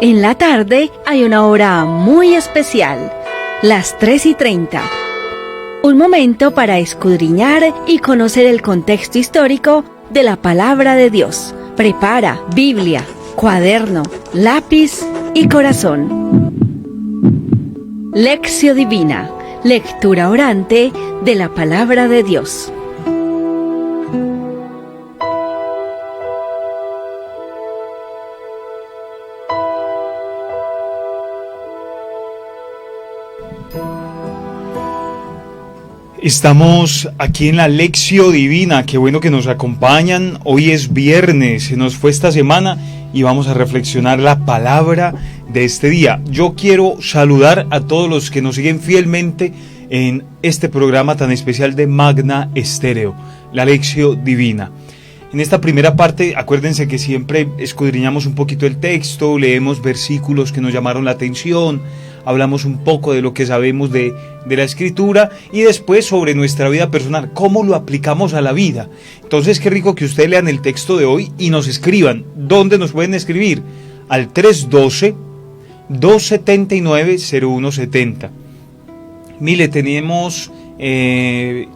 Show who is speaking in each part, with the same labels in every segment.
Speaker 1: En la tarde hay una hora muy especial, las 3:30. Un momento para escudriñar y conocer el contexto histórico de la palabra de Dios. Prepara Biblia, cuaderno, lápiz y corazón. Lección Divina, lectura orante de la palabra de Dios.
Speaker 2: Estamos aquí en la Lección Divina, qué bueno que nos acompañan. Hoy es viernes, se nos fue esta semana y vamos a reflexionar la palabra de este día. Yo quiero saludar a todos los que nos siguen fielmente en este programa tan especial de Magna Estéreo, la Lección Divina. En esta primera parte, acuérdense que siempre escudriñamos un poquito el texto, leemos versículos que nos llamaron la atención, hablamos un poco de lo que sabemos de la Escritura y después sobre nuestra vida personal, cómo lo aplicamos a la vida. Entonces, qué rico que ustedes lean el texto de hoy y nos escriban. ¿Dónde nos pueden escribir? Al 312-279-0170. Mire, tenemos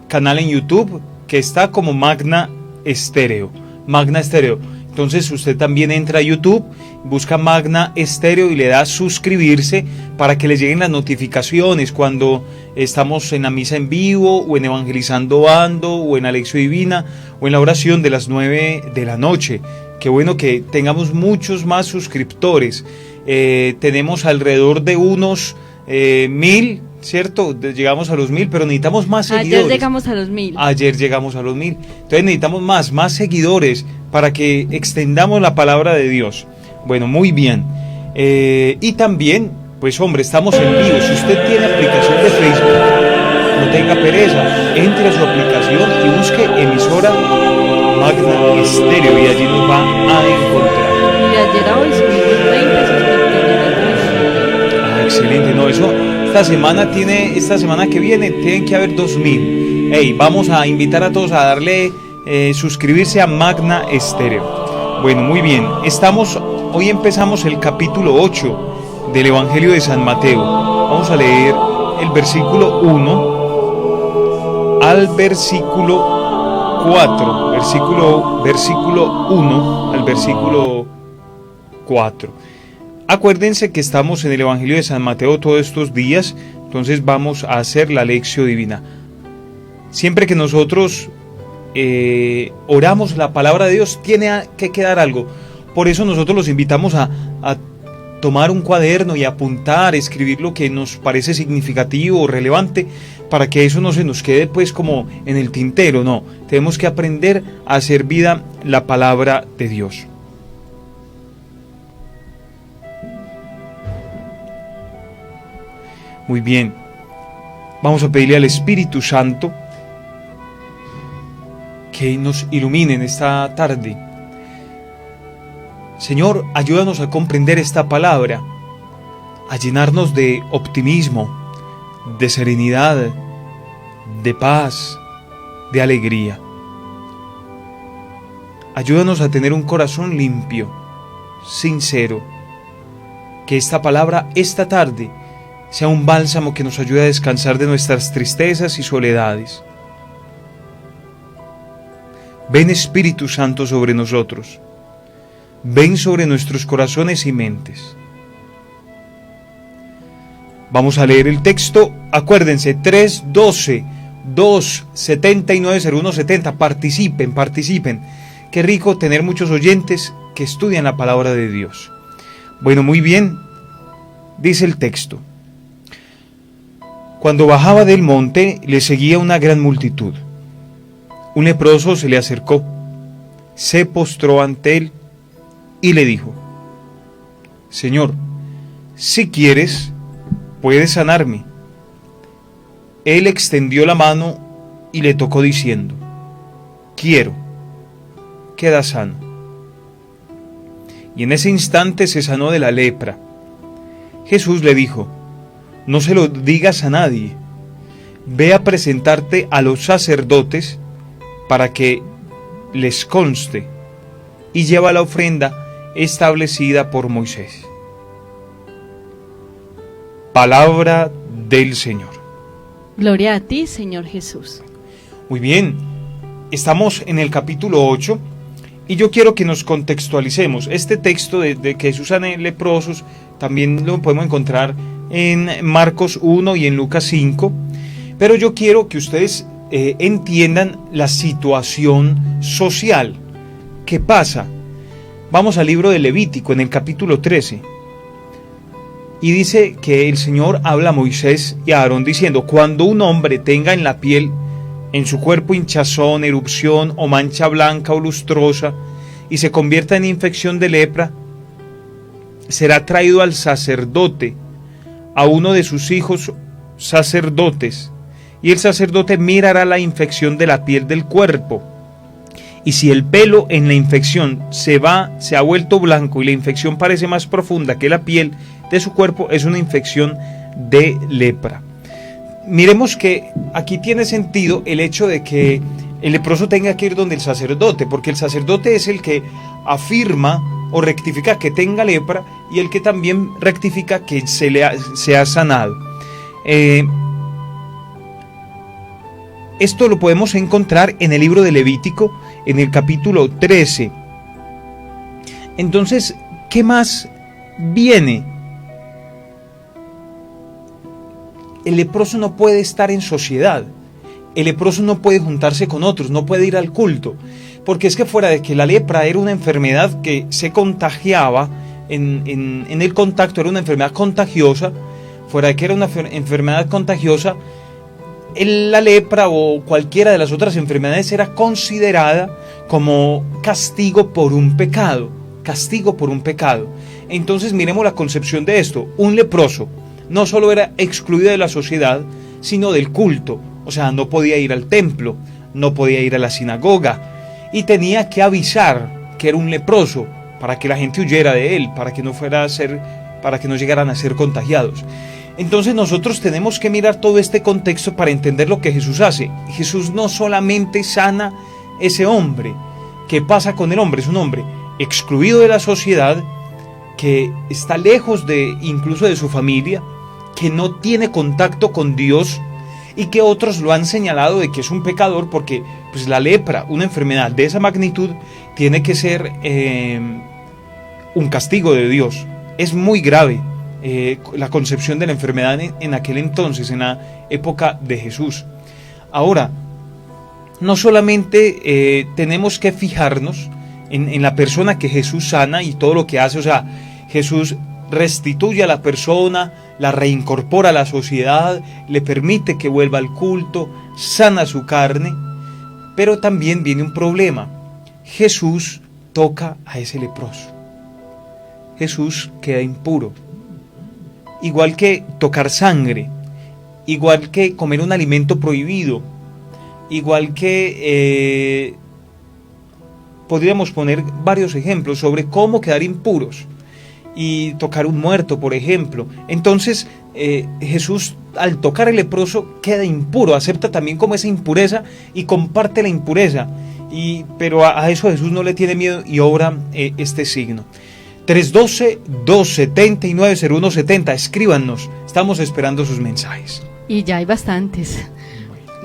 Speaker 2: canal en YouTube que está como Magna Estéreo. Magna Estéreo. Entonces usted también entra a YouTube, busca Magna Estéreo y le da suscribirse para que le lleguen las notificaciones cuando estamos en la misa en vivo o en Evangelizando Ando o en la Lección Divina o en la oración de las 9 de la noche. Qué bueno que tengamos muchos más suscriptores. Tenemos alrededor de unos 1000, ¿cierto? Llegamos a los 1000, pero necesitamos más seguidores.
Speaker 1: Ayer llegamos a los 1000.
Speaker 2: Ayer llegamos a los 1000. Entonces necesitamos más seguidores para que extendamos la palabra de Dios. Bueno, muy bien. Y también, pues hombre, estamos en vivo. Si usted tiene aplicación de Facebook, no tenga pereza, entre a su aplicación y busque emisora Magna Estéreo y allí nos va a encontrar.
Speaker 1: Y de ayer a hoy subimos 20 suscriptores.
Speaker 2: Excelente, no, eso, esta semana que viene tienen que haber 2000. Vamos a invitar a todos a darle suscribirse a Magna Estéreo. Bueno, muy bien, hoy empezamos el capítulo 8 del Evangelio de San Mateo. Vamos a leer el versículo 1 al versículo 4, versículo 1 al versículo 4. Acuérdense que estamos en el Evangelio de San Mateo todos estos días, entonces vamos a hacer la Lección Divina. Siempre que nosotros oramos la palabra de Dios, tiene que quedar algo. Por eso nosotros los invitamos a tomar un cuaderno y apuntar, escribir lo que nos parece significativo o relevante, para que eso no se nos quede pues como en el tintero, no. Tenemos que aprender a hacer vida la palabra de Dios. Muy bien, vamos a pedirle al Espíritu Santo que nos ilumine en esta tarde. Señor, ayúdanos a comprender esta palabra, a llenarnos de optimismo, de serenidad, de paz, de alegría. Ayúdanos a tener un corazón limpio, sincero, que esta palabra esta tarde sea un bálsamo que nos ayude a descansar de nuestras tristezas y soledades. Ven Espíritu Santo sobre nosotros, ven sobre nuestros corazones y mentes. Vamos a leer el texto, acuérdense, 312-279-0170, participen. Qué rico tener muchos oyentes que estudian la palabra de Dios. Bueno, muy bien, dice el texto. Cuando bajaba del monte, le seguía una gran multitud. Un leproso se le acercó, se postró ante él y le dijo: Señor, si quieres, puedes sanarme. Él extendió la mano y le tocó diciendo: quiero, queda sano. Y en ese instante se sanó de la lepra. Jesús le dijo: no se lo digas a nadie, ve a presentarte a los sacerdotes para que les conste y lleva la ofrenda establecida por Moisés. Palabra del Señor.
Speaker 1: Gloria a ti, Señor Jesús.
Speaker 2: Muy bien, estamos en el capítulo 8 y yo quiero que nos contextualicemos. Este texto de que Jesús sana leprosos también lo podemos encontrar en Marcos 1 y en Lucas 5, pero yo quiero que ustedes entiendan la situación social. ¿Qué pasa? Vamos al libro de Levítico, en el capítulo 13. Y dice que el Señor habla a Moisés y a Aarón diciendo: cuando un hombre tenga en la piel, en su cuerpo, hinchazón, erupción o mancha blanca o lustrosa, y se convierta en infección de lepra, será traído al sacerdote, a uno de sus hijos sacerdotes, y el sacerdote mirará la infección de la piel del cuerpo. Y si el pelo en la infección se ha vuelto blanco y la infección parece más profunda que la piel de su cuerpo, es una infección de lepra. Miremos que aquí tiene sentido el hecho de que el leproso tenga que ir donde el sacerdote, porque el sacerdote es el que afirma o rectifica que tenga lepra y el que también rectifica que se ha sanado. Esto lo podemos encontrar en el libro de Levítico, en el capítulo 13. Entonces, ¿qué más viene? El leproso no puede estar en sociedad. El leproso no puede juntarse con otros, no puede ir al culto. Porque es que fuera de que la lepra era una enfermedad que se contagiaba en el contacto, era una enfermedad contagiosa, fuera de que era una enfermedad contagiosa, la lepra o cualquiera de las otras enfermedades era considerada como castigo por un pecado. Castigo por un pecado. Entonces miremos la concepción de esto. Un leproso no solo era excluido de la sociedad, sino del culto. O sea, no podía ir al templo, no podía ir a la sinagoga, y tenía que avisar que era un leproso para que la gente huyera de él, para que no llegaran a ser contagiados. Entonces nosotros tenemos que mirar todo este contexto para entender lo que Jesús hace. Jesús no solamente sana ese hombre. ¿Qué pasa con el hombre? Es un hombre excluido de la sociedad, que está lejos incluso de su familia, que no tiene contacto con Dios y que otros lo han señalado de que es un pecador, porque pues la lepra, una enfermedad de esa magnitud, tiene que ser un castigo de Dios. Es muy grave la concepción de la enfermedad en aquel entonces, en la época de Jesús. Ahora, no solamente tenemos que fijarnos en la persona que Jesús sana y todo lo que hace, o sea, Jesús restituye a la persona, la reincorpora a la sociedad, le permite que vuelva al culto, sana su carne, pero también viene un problema. Jesús toca a ese leproso. Jesús queda impuro. Igual que tocar sangre, igual que comer un alimento prohibido, igual que podríamos poner varios ejemplos sobre cómo quedar impuros y tocar un muerto, por ejemplo. Entonces Jesús, al tocar al leproso, queda impuro, acepta también como esa impureza y comparte la impureza, pero a eso Jesús no le tiene miedo y obra este signo. 312-279-0170, escríbanos, estamos esperando sus mensajes.
Speaker 1: Y ya hay bastantes.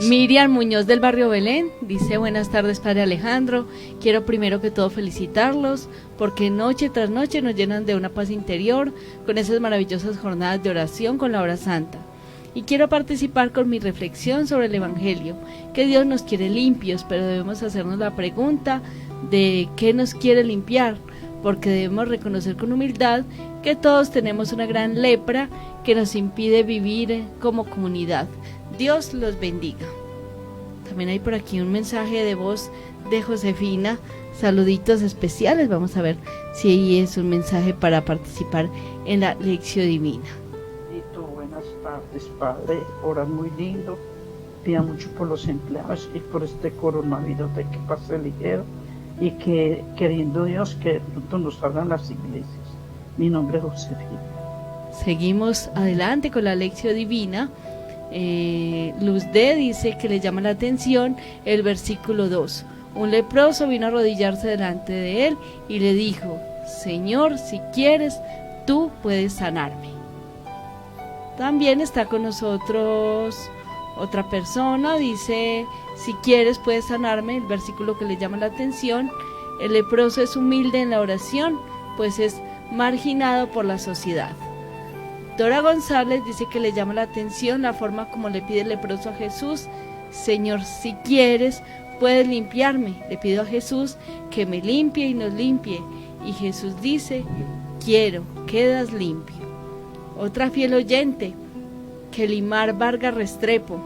Speaker 1: Miriam Muñoz del barrio Belén dice: buenas tardes, Padre Alejandro, quiero primero que todo felicitarlos porque noche tras noche nos llenan de una paz interior con esas maravillosas jornadas de oración con la hora santa. Y quiero participar con mi reflexión sobre el Evangelio, que Dios nos quiere limpios, pero debemos hacernos la pregunta de qué nos quiere limpiar, porque debemos reconocer con humildad que todos tenemos una gran lepra que nos impide vivir como comunidad. Dios los bendiga. También hay por aquí un mensaje de voz de Josefina, saluditos especiales. Vamos a ver si ahí es un mensaje para participar en la lección divina.
Speaker 3: Buenas tardes, Padre, oras muy lindo, pida mucho por los empleados y por este coronavirus de que pase ligero, y que, queriendo Dios, que pronto nos abran las iglesias. Mi nombre es Josefina.
Speaker 1: Seguimos adelante con la lección divina. Luz D dice que le llama la atención el versículo 2. Un leproso vino a arrodillarse delante de él y le dijo: Señor, si quieres, tú puedes sanarme.
Speaker 4: También está con nosotros otra persona, dice, si quieres puedes sanarme, el versículo que le llama la atención. El leproso es humilde en la oración, pues es marginado por la sociedad. Dora González dice que le llama la atención la forma como le pide el leproso a Jesús. Señor, si quieres, puedes limpiarme. Le pido a Jesús que me limpie y nos limpie. Y Jesús dice, quiero, quedas limpio. Otra fiel oyente, Kelimar Vargas Restrepo.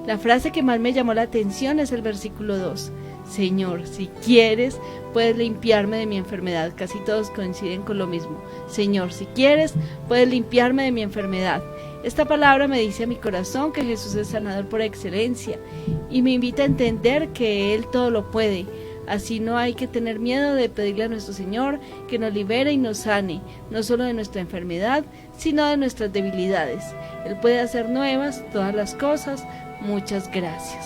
Speaker 4: La frase que más me llamó la atención es el versículo 2. Señor, si quieres, puedes limpiarme de mi enfermedad. Casi todos coinciden con lo mismo. Señor, si quieres, puedes limpiarme de mi enfermedad. Esta palabra me dice a mi corazón que Jesús es sanador por excelencia y me invita a entender que Él todo lo puede. Así no hay que tener miedo de pedirle a nuestro Señor que nos libere y nos sane, no solo de nuestra enfermedad, sino de nuestras debilidades. Él puede hacer nuevas todas las cosas. Muchas gracias.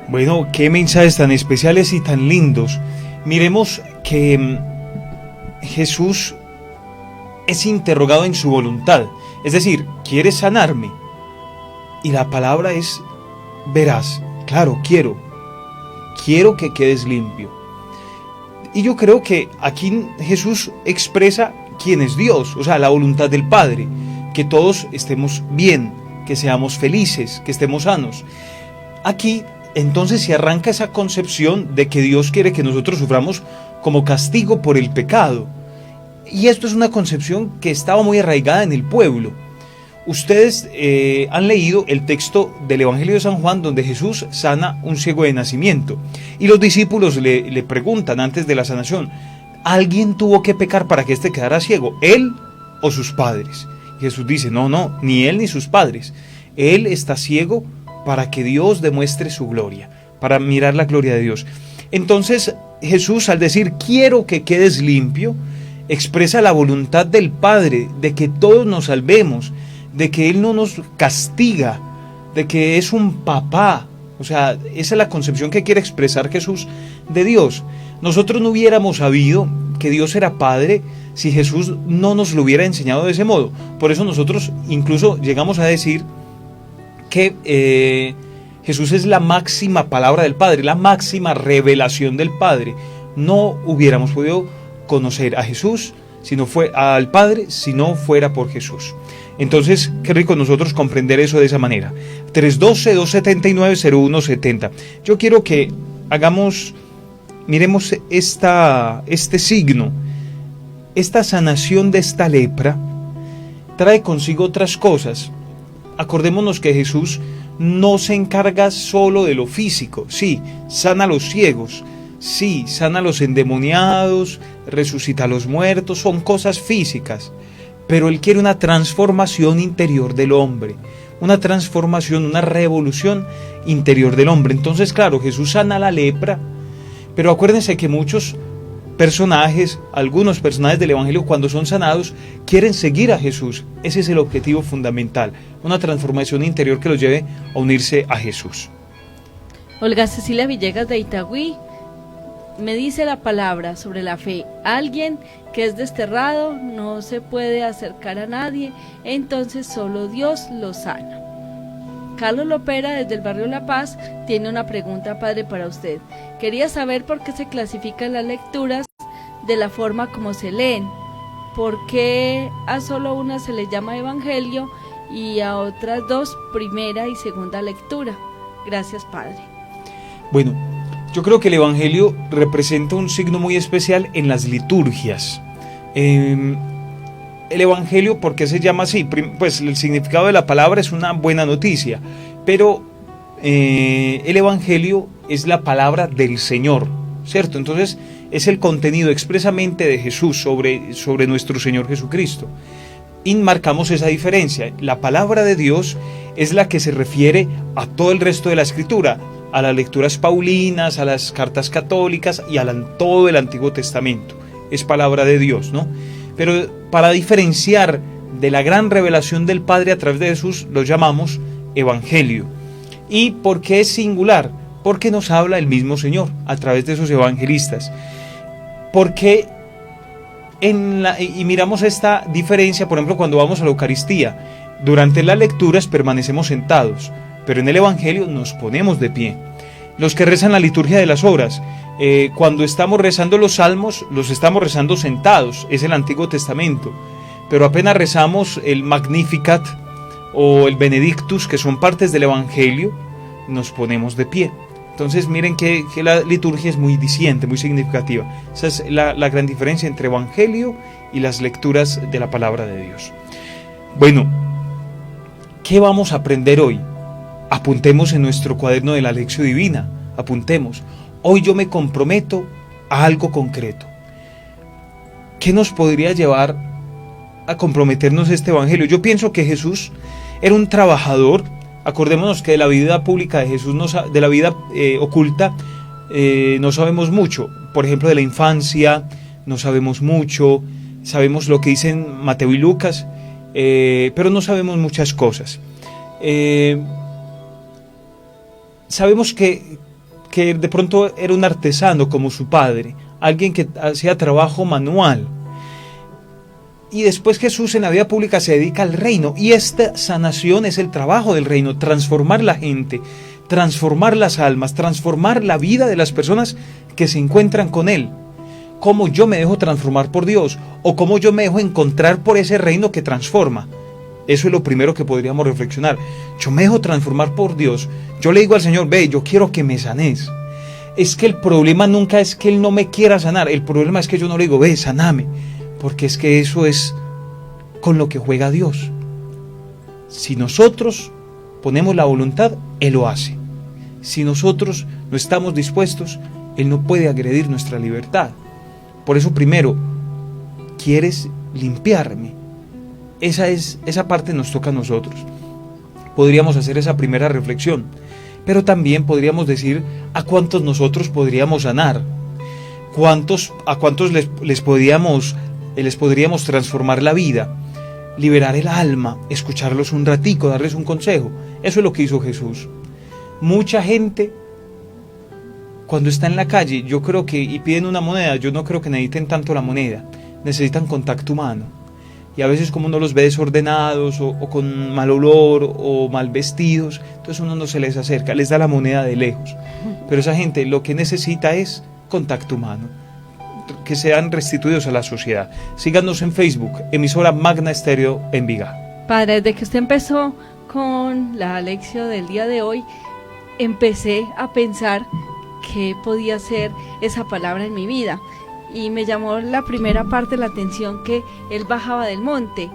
Speaker 2: Bueno, qué mensajes tan especiales y tan lindos. Miremos que Jesús es interrogado en su voluntad. Es decir, ¿quieres sanarme? Y la palabra es, verás, claro, quiero que quedes limpio. Y yo creo que aquí Jesús expresa quién es Dios, o sea, la voluntad del Padre, que todos estemos bien, que seamos felices, que estemos sanos. Aquí entonces se arranca esa concepción de que Dios quiere que nosotros suframos como castigo por el pecado. Y esto es una concepción que estaba muy arraigada en el pueblo. Ustedes han leído el texto del Evangelio de San Juan donde Jesús sana un ciego de nacimiento. Y los discípulos le preguntan antes de la sanación, ¿alguien tuvo que pecar para que éste quedara ciego? ¿Él o sus padres? Y Jesús dice, no, ni él ni sus padres. Él está ciego para que Dios demuestre su gloria, para mirar la gloria de Dios. Entonces Jesús, al decir quiero que quedes limpio, expresa la voluntad del Padre de que todos nos salvemos, de que Él no nos castiga, de que es un papá. O sea, esa es la concepción que quiere expresar Jesús de Dios. Nosotros no hubiéramos sabido que Dios era Padre si Jesús no nos lo hubiera enseñado de ese modo. Por eso nosotros incluso llegamos a decir que Jesús es la máxima palabra del Padre, la máxima revelación del Padre. No hubiéramos podido conocer a Jesús, al Padre, si no fuera por Jesús. Entonces, qué rico nosotros comprender eso de esa manera. 312-279-0170. Yo quiero que miremos este signo, esta sanación de esta lepra trae consigo otras cosas. Acordémonos que Jesús no se encarga solo de lo físico, sí, sana a los ciegos, sí, sana a los endemoniados, resucita a los muertos, son cosas físicas, pero Él quiere una transformación interior del hombre, una transformación, una revolución interior del hombre. Entonces, claro, Jesús sana la lepra, pero acuérdense que algunos personajes del Evangelio, cuando son sanados, quieren seguir a Jesús. Ese es el objetivo fundamental, una transformación interior que los lleve a unirse a Jesús.
Speaker 4: Olga Cecilia Villegas de Itagüí me dice la palabra sobre la fe. Alguien que es desterrado no se puede acercar a nadie, entonces solo Dios lo sana. Carlos Lopera desde el barrio La Paz tiene una pregunta, padre, para usted. Quería saber por qué se clasifican las lecturas de la forma como se leen. ¿Por qué a solo una se le llama evangelio y a otras dos primera y segunda lectura? Gracias, padre.
Speaker 2: Bueno, yo creo que el evangelio representa un signo muy especial en las liturgias. El evangelio, ¿por qué se llama así? Pues el significado de la palabra es una buena noticia, pero el evangelio es la palabra del Señor, ¿cierto? Entonces es el contenido expresamente de Jesús sobre nuestro Señor Jesucristo. Y marcamos esa diferencia. La palabra de Dios es la que se refiere a todo el resto de la Escritura, a las lecturas paulinas, a las cartas católicas y a todo el Antiguo Testamento. Es palabra de Dios, ¿no? Pero para diferenciar de la gran revelación del Padre a través de Jesús, lo llamamos evangelio. ¿Y por qué es singular? Porque nos habla el mismo Señor a través de esos evangelistas. Porque y miramos esta diferencia, por ejemplo, cuando vamos a la Eucaristía. Durante las lecturas permanecemos sentados, pero en el Evangelio nos ponemos de pie. Los que rezan la liturgia de las horas, cuando estamos rezando los salmos, los estamos rezando sentados, es el Antiguo Testamento, pero apenas rezamos el Magnificat o el Benedictus, que son partes del Evangelio, nos ponemos de pie. Entonces miren que la liturgia es muy diciente, muy significativa. Esa es la gran diferencia entre Evangelio y las lecturas de la palabra de Dios. Bueno, ¿qué vamos a aprender hoy? Apuntemos en nuestro cuaderno de la Lección Divina, apuntemos. Hoy yo me comprometo a algo concreto. ¿Qué nos podría llevar a comprometernos este Evangelio? Yo pienso que Jesús era un trabajador. Acordémonos que de la vida pública de Jesús, de la vida oculta, no sabemos mucho. Por ejemplo, de la infancia no sabemos mucho. Sabemos lo que dicen Mateo y Lucas, pero no sabemos muchas cosas. Sabemos que de pronto era un artesano como su padre, alguien que hacía trabajo manual. Y después Jesús en la vida pública se dedica al reino, y esta sanación es el trabajo del reino, transformar la gente, transformar las almas, transformar la vida de las personas que se encuentran con Él. Cómo yo me dejo transformar por Dios, o cómo yo me dejo encontrar por ese reino que transforma. Eso es lo primero que podríamos reflexionar. Yo me dejo transformar por Dios. Yo le digo al Señor, ve, yo quiero que me sanes. Es que el problema nunca es que Él no me quiera sanar. El problema es que yo no le digo, ve, saname. Porque es que eso es con lo que juega Dios. Si nosotros ponemos la voluntad, Él lo hace. Si nosotros no estamos dispuestos, Él no puede agredir nuestra libertad. Por eso primero, ¿quieres limpiarme? Esa parte nos toca a nosotros. Podríamos hacer esa primera reflexión, pero también podríamos decir a cuántos nosotros podríamos sanar, a cuántos les podríamos transformar la vida, liberar el alma, escucharlos un ratico, darles un consejo. Eso es lo que hizo Jesús. Mucha gente, cuando está en la calle, yo creo que, y piden una moneda, yo no creo que necesiten tanto la moneda, necesitan contacto humano. Y a veces como uno los ve desordenados o con mal olor o mal vestidos, entonces uno no se les acerca, les da la moneda de lejos. Pero esa gente lo que necesita es contacto humano, que sean restituidos a la sociedad. Síganos en Facebook, emisora Magna Estéreo Envigado.
Speaker 4: Padre, desde que usted empezó con la lección del día de hoy, empecé a pensar qué podía ser esa palabra en mi vida. Y me llamó la primera parte la atención, que él bajaba del monte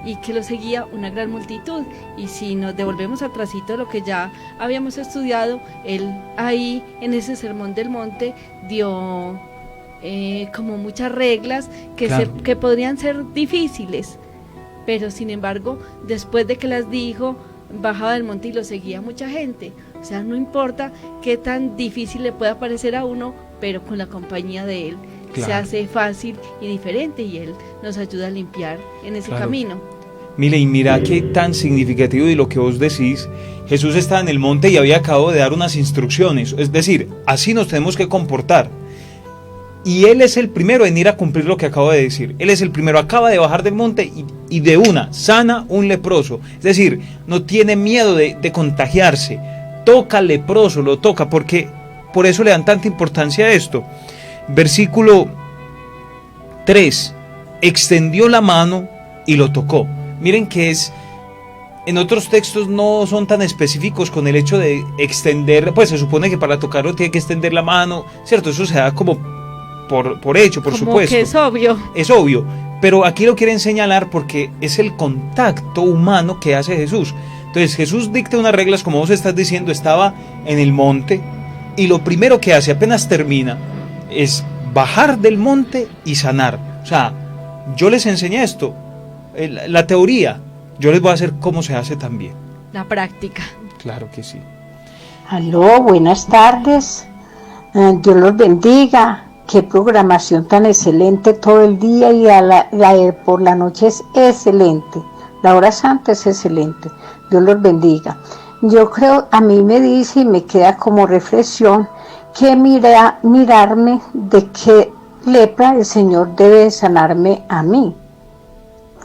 Speaker 4: y que lo seguía una gran multitud. Y si nos devolvemos atrásito lo que ya habíamos estudiado, él ahí en ese sermón del monte dio como muchas reglas que podrían ser difíciles, pero sin embargo después de que las dijo, bajaba del monte y lo seguía mucha gente. O sea, no importa qué tan difícil le pueda parecer a uno, pero con la compañía de él se hace fácil y diferente, y Él nos ayuda a limpiar en ese camino.
Speaker 2: Mire, y mira qué tan significativo de lo que vos decís. Jesús estaba en el monte y había acabado de dar unas instrucciones, es decir, así nos tenemos que comportar. Y Él es el primero en ir a cumplir lo que acabo de decir. Él es el primero, acaba de bajar del monte y de una, sana un leproso. Es decir, no tiene miedo de contagiarse. Toca al leproso, lo toca, porque por eso le dan tanta importancia a esto. Versículo 3, extendió la mano y lo tocó. Miren que en otros textos no son tan específicos con el hecho de extender, pues se supone que para tocarlo tiene que extender la mano, ¿cierto? Eso se da como por hecho, por
Speaker 4: como
Speaker 2: supuesto.
Speaker 4: Que es obvio.
Speaker 2: Es obvio, pero aquí lo quieren señalar porque es el contacto humano que hace Jesús. Entonces Jesús dicta unas reglas, como vos estás diciendo, estaba en el monte y lo primero que hace apenas termina es bajar del monte y sanar. O sea, yo les enseñé esto, la teoría, yo les voy a hacer cómo se hace también.
Speaker 4: La práctica.
Speaker 2: Claro que sí.
Speaker 5: Aló, buenas tardes. Dios los bendiga. Qué programación tan excelente todo el día, y por la noche es excelente. La hora santa es excelente. Dios los bendiga. Yo creo, a mí me dice y me queda como reflexión que mirarme de qué lepra el Señor debe sanarme a mí.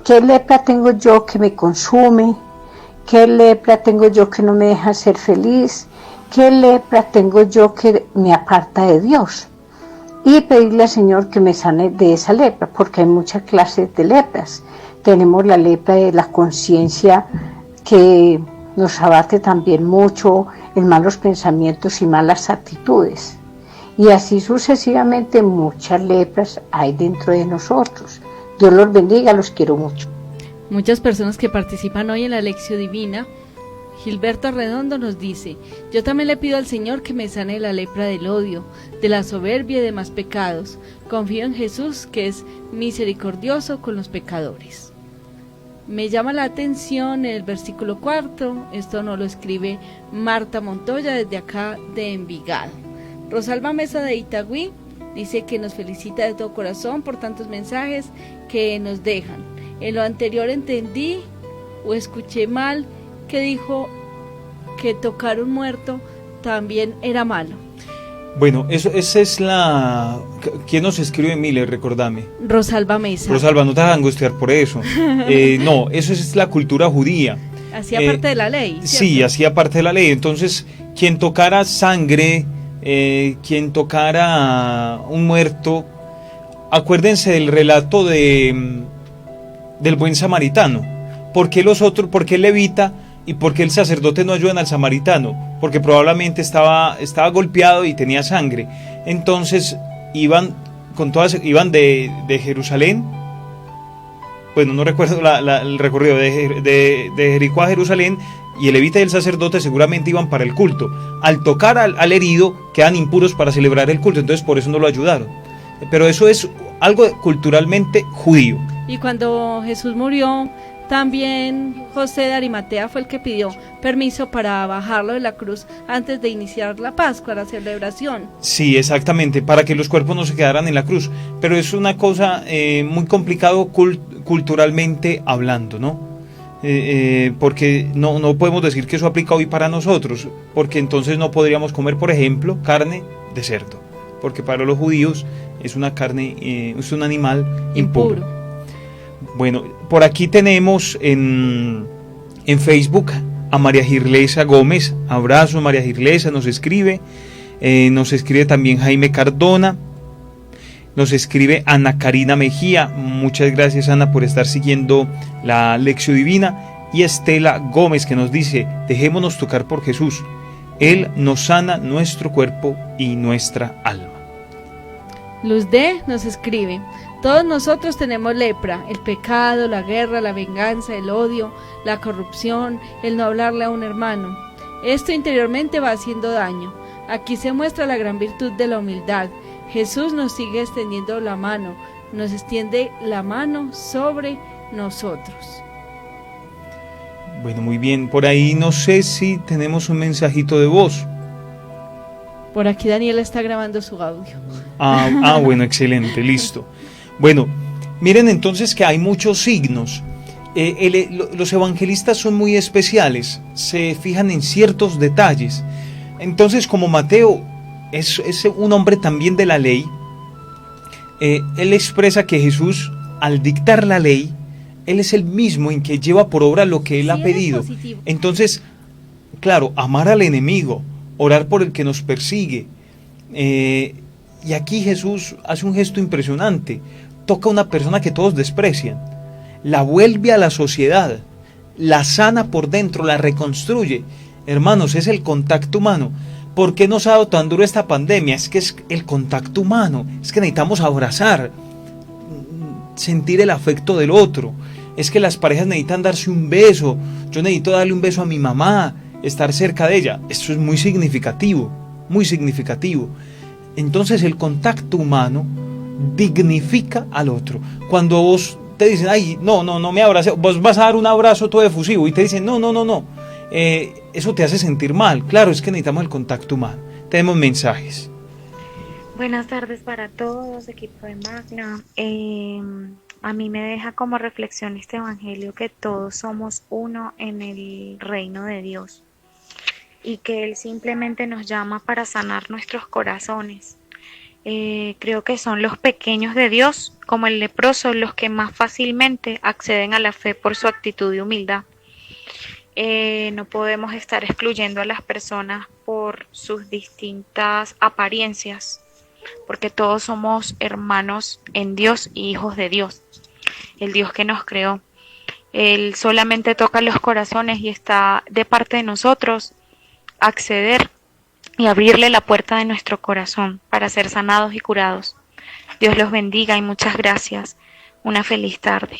Speaker 5: ¿Qué lepra tengo yo que me consume, ¿Qué lepra tengo yo que no me deja ser feliz? ¿Qué lepra tengo yo que me aparta de Dios? Y pedirle al Señor que me sane de esa lepra, porque hay muchas clases de lepras. Tenemos la lepra de la conciencia, que nos abate también mucho en malos pensamientos y malas actitudes. Y así sucesivamente muchas lepras hay dentro de nosotros. Dios los bendiga, los quiero mucho.
Speaker 4: Muchas personas que participan hoy en la Lección Divina. Gilberto Redondo nos dice: yo también le pido al Señor que me sane la lepra del odio, de la soberbia y demás pecados. Confío en Jesús, que es misericordioso con los pecadores. Me llama la atención el versículo 4, esto nos lo escribe Marta Montoya desde acá de Envigado. Rosalba Mesa de Itagüí dice que nos felicita de todo corazón por tantos mensajes que nos dejan. En lo anterior entendí o escuché mal que dijo que tocar un muerto también era malo.
Speaker 2: Bueno, esa es la... ¿Quién nos escribe, Miller? Recordame.
Speaker 4: Rosalba Mesa.
Speaker 2: Rosalba, no te vas a angustiar por eso. No, eso es la cultura judía.
Speaker 4: Hacía parte de la ley, ¿cierto?
Speaker 2: Sí, hacía parte de la ley. Entonces, quien tocara sangre, quien tocara un muerto, acuérdense del relato del buen samaritano. ¿Por qué el levita y por qué el sacerdote no ayudan al samaritano? Porque probablemente estaba golpeado y tenía sangre. Entonces iban de Jerusalén, bueno, no recuerdo el recorrido, de Jericó a Jerusalén, y el levita y el sacerdote seguramente iban para el culto. Al tocar al herido, quedan impuros para celebrar el culto, entonces por eso no lo ayudaron. Pero eso es algo culturalmente judío.
Speaker 4: Y cuando Jesús murió, también José de Arimatea fue el que pidió permiso para bajarlo de la cruz antes de iniciar la Pascua, la celebración.
Speaker 2: Sí, exactamente, para que los cuerpos no se quedaran en la cruz. Pero es una cosa muy complicado culturalmente hablando, ¿no? Porque no podemos decir que eso aplica hoy para nosotros, porque entonces no podríamos comer, por ejemplo, carne de cerdo, porque para los judíos es una carne, es un animal impuro. Bueno, por aquí tenemos en Facebook a María Girlesa Gómez. Abrazo, María Girlesa, nos escribe también Jaime Cardona, nos escribe Ana Karina Mejía. Muchas gracias, Ana, por estar siguiendo la Lección Divina. Y Estela Gómez, que nos dice: dejémonos tocar por Jesús, Él nos sana nuestro cuerpo y nuestra alma.
Speaker 4: Luz D nos escribe: todos nosotros tenemos lepra, el pecado, la guerra, la venganza, el odio, la corrupción, el no hablarle a un hermano. Esto interiormente va haciendo daño. Aquí se muestra la gran virtud de la humildad. Jesús nos sigue extendiendo la mano, nos extiende la mano sobre nosotros.
Speaker 2: Bueno, muy bien. Por ahí no sé si tenemos un mensajito de voz.
Speaker 4: Por aquí Daniela está grabando su audio.
Speaker 2: Bueno, excelente, listo. Bueno, miren entonces que hay muchos signos. Los evangelistas son muy especiales, se fijan en ciertos detalles. Entonces, como Mateo es un hombre también de la ley, él expresa que Jesús, al dictar la ley, él es el mismo en que lleva por obra lo que él ha pedido. Entonces, claro, amar al enemigo, orar por el que nos persigue. Y aquí Jesús hace un gesto impresionante. Toca a una persona que todos desprecian, la vuelve a la sociedad, la sana por dentro, la reconstruye. Hermanos, es el contacto humano. ¿Por qué nos ha dado tan duro esta pandemia? Es que es el contacto humano, es que necesitamos abrazar, sentir el afecto del otro. Es que las parejas necesitan darse un beso. Yo necesito darle un beso a mi mamá, estar cerca de ella. Esto es muy significativo, muy significativo. Entonces el contacto humano dignifica al otro. Cuando vos te dicen: ay, no me abraces, vos vas a dar un abrazo todo efusivo y te dicen no, eso te hace sentir mal. Claro, es que necesitamos el contacto humano. Tenemos mensajes.
Speaker 6: Buenas tardes para todos, equipo de Magna. A mí me deja como reflexión este evangelio que todos somos uno en el reino de Dios y que Él simplemente nos llama para sanar nuestros corazones. Creo que son los pequeños de Dios, como el leproso, los que más fácilmente acceden a la fe por su actitud de humildad. No podemos estar excluyendo a las personas por sus distintas apariencias, porque todos somos hermanos en Dios y hijos de Dios, el Dios que nos creó. Él solamente toca los corazones y está de parte de nosotros acceder y abrirle la puerta de nuestro corazón para ser sanados y curados. Dios los bendiga y muchas gracias. Una feliz tarde.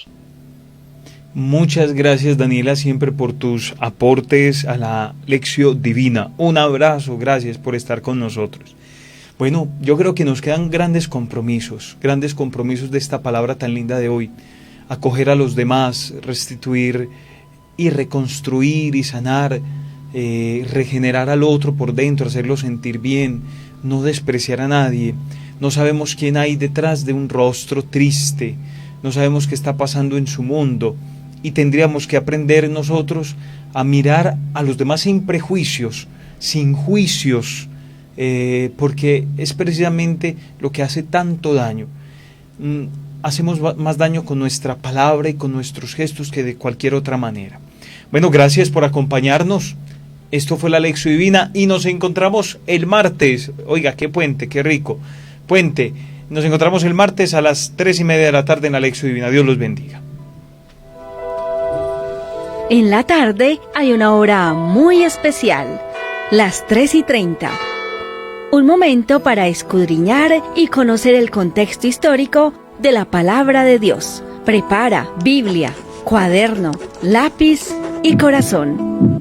Speaker 2: Muchas gracias, Daniela, siempre por tus aportes a la Lección Divina. Un abrazo, gracias por estar con nosotros. Bueno, yo creo que nos quedan grandes compromisos de esta palabra tan linda de hoy. Acoger a los demás, restituir y reconstruir y sanar, regenerar al otro por dentro, hacerlo sentir bien, no despreciar a nadie. No sabemos quién hay detrás de un rostro triste, no sabemos qué está pasando en su mundo, y tendríamos que aprender nosotros a mirar a los demás sin prejuicios, sin juicios, porque es precisamente lo que hace tanto daño. Hacemos más daño con nuestra palabra y con nuestros gestos que de cualquier otra manera. Bueno, gracias por acompañarnos. Esto fue la Lección Divina y nos encontramos el martes. Oiga, qué puente, qué rico. Puente. Nos encontramos el martes a las 3:30 de la tarde en la Lección Divina. Dios los bendiga.
Speaker 1: En la tarde hay una hora muy especial, las 3:30. Un momento para escudriñar y conocer el contexto histórico de la palabra de Dios. Prepara Biblia, cuaderno, lápiz y corazón.